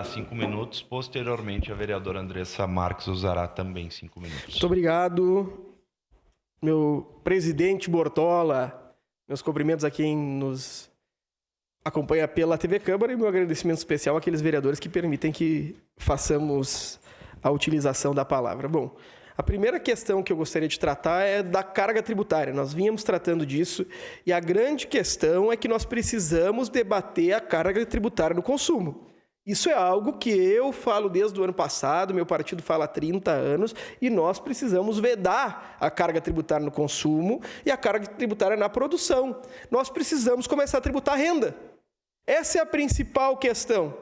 5 minutos. Posteriormente, a vereadora Andressa Marques usará também 5 minutos. Muito obrigado, meu presidente Bortola. Meus cumprimentos a quem nos acompanha pela TV Câmara e meu agradecimento especial àqueles vereadores que permitem que façamos a utilização da palavra. Bom, a primeira questão que eu gostaria de tratar é da carga tributária. Nós vínhamos tratando disso e a grande questão é que nós precisamos debater a carga tributária no consumo. Isso é algo que eu falo desde o ano passado, meu partido fala há 30 anos, e nós precisamos vedar a carga tributária no consumo e a carga tributária na produção. Nós precisamos começar a tributar a renda. Essa é a principal questão.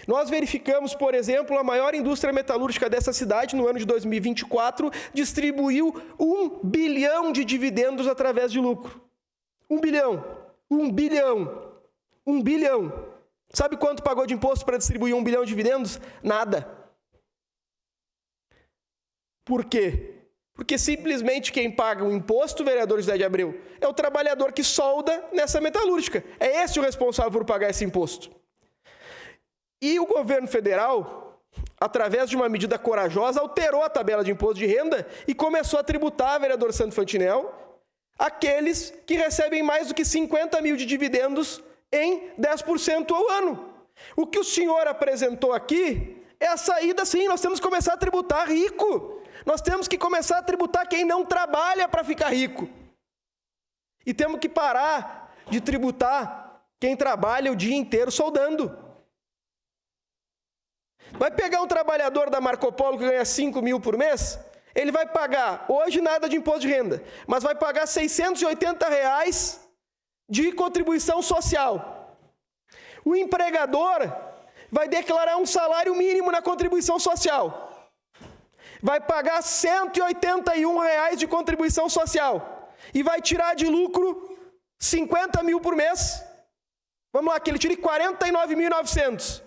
Nós verificamos, por exemplo, a maior indústria metalúrgica dessa cidade, no ano de 2024, distribuiu 1 bilhão de dividendos através de lucro. 1 bilhão. 1 bilhão. 1 bilhão. Sabe quanto pagou de imposto para distribuir 1 bilhão de dividendos? Nada. Por quê? Porque simplesmente quem paga o imposto, vereador José de Abreu, é o trabalhador que solda nessa metalúrgica. É esse o responsável por pagar esse imposto. E o governo federal, através de uma medida corajosa, alterou a tabela de imposto de renda e começou a tributar, vereador Santo Fantinel, aqueles que recebem mais do que 50 mil de dividendos em 10% ao ano. O que o senhor apresentou aqui é a saída, sim. Nós temos que começar a tributar rico. Nós temos que começar a tributar quem não trabalha para ficar rico. E temos que parar de tributar quem trabalha o dia inteiro soldando. Vai pegar um trabalhador da Marco Polo que ganha 5 mil por mês, ele vai pagar, hoje nada de imposto de renda, mas vai pagar R$ 680 de contribuição social. O empregador vai declarar um salário mínimo na contribuição social. Vai pagar R$ 181 de contribuição social. E vai tirar de lucro 50 mil por mês. Vamos lá, que ele tire 49.900.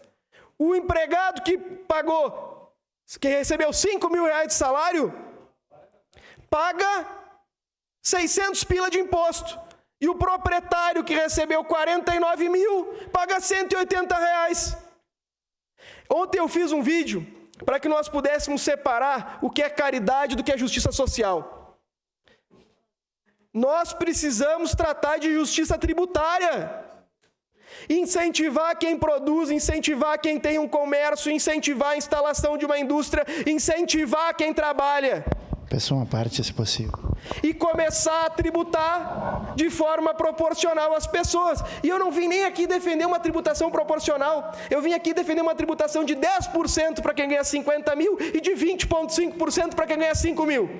O empregado que recebeu 5 mil reais de salário, paga 600 pila de imposto. E o proprietário que recebeu 49 mil, paga 180 reais. Ontem eu fiz um vídeo para que nós pudéssemos separar o que é caridade do que é justiça social. Nós precisamos tratar de justiça tributária. Incentivar quem produz, incentivar quem tem um comércio, incentivar a instalação de uma indústria, incentivar quem trabalha. Pessoal, uma parte, se possível. E começar a tributar de forma proporcional às pessoas. E eu não vim nem aqui defender uma tributação proporcional. Eu vim aqui defender uma tributação de 10% para quem ganha 50 mil e de 20,5% para quem ganha 5 mil.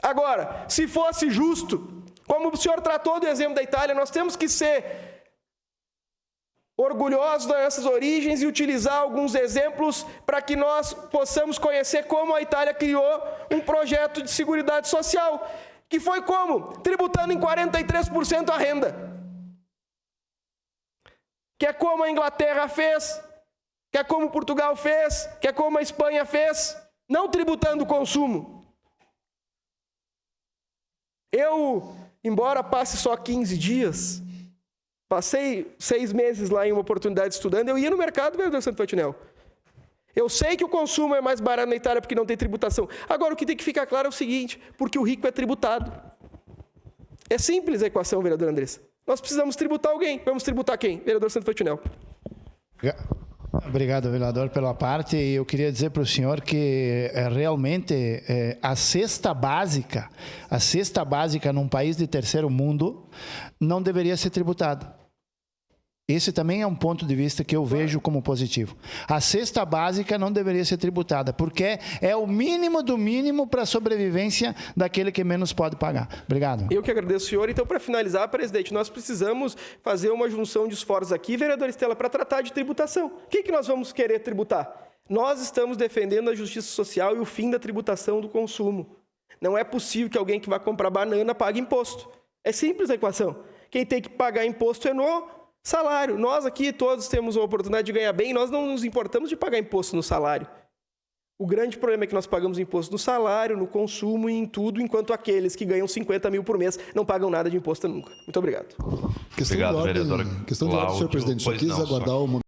Agora, se fosse justo, como o senhor tratou do exemplo da Itália, nós temos que ser orgulhosos das nossas origens e utilizar alguns exemplos para que nós possamos conhecer como a Itália criou um projeto de seguridade social, que foi como? Tributando em 43% a renda. Que é como a Inglaterra fez, que é como Portugal fez, que é como a Espanha fez, não tributando o consumo. Eu, embora passe só 15 dias, passei 6 meses lá em uma oportunidade estudando, eu ia no mercado, vereador Santo Fantinel. Eu sei que o consumo é mais barato na Itália porque não tem tributação. Agora, o que tem que ficar claro é o seguinte, porque o rico é tributado. É simples a equação, vereador Andressa. Nós precisamos tributar alguém. Vamos tributar quem? Vereador Santo Fantinel. Obrigado, vereador, pela parte. E eu queria dizer para o senhor que realmente a cesta básica num país de terceiro mundo não deveria ser tributada. Esse também é um ponto de vista que eu vejo como positivo. A cesta básica não deveria ser tributada, porque é o mínimo do mínimo para a sobrevivência daquele que menos pode pagar. Obrigado. Eu que agradeço, senhor. Então, para finalizar, presidente, nós precisamos fazer uma junção de esforços aqui, vereador Estela, para tratar de tributação. O que nós vamos querer tributar? Nós estamos defendendo a justiça social e o fim da tributação do consumo. Não é possível que alguém que vai comprar banana pague imposto. É simples a equação. Quem tem que pagar imposto é no salário. Nós aqui todos temos a oportunidade de ganhar bem, nós não nos importamos de pagar imposto no salário. O grande problema é que nós pagamos imposto no salário, no consumo e em tudo, enquanto aqueles que ganham 50 mil por mês não pagam nada de imposto nunca. Muito obrigado. Obrigado, vereadora. Questão de ordem, senhor presidente. Só quis aguardar o momento.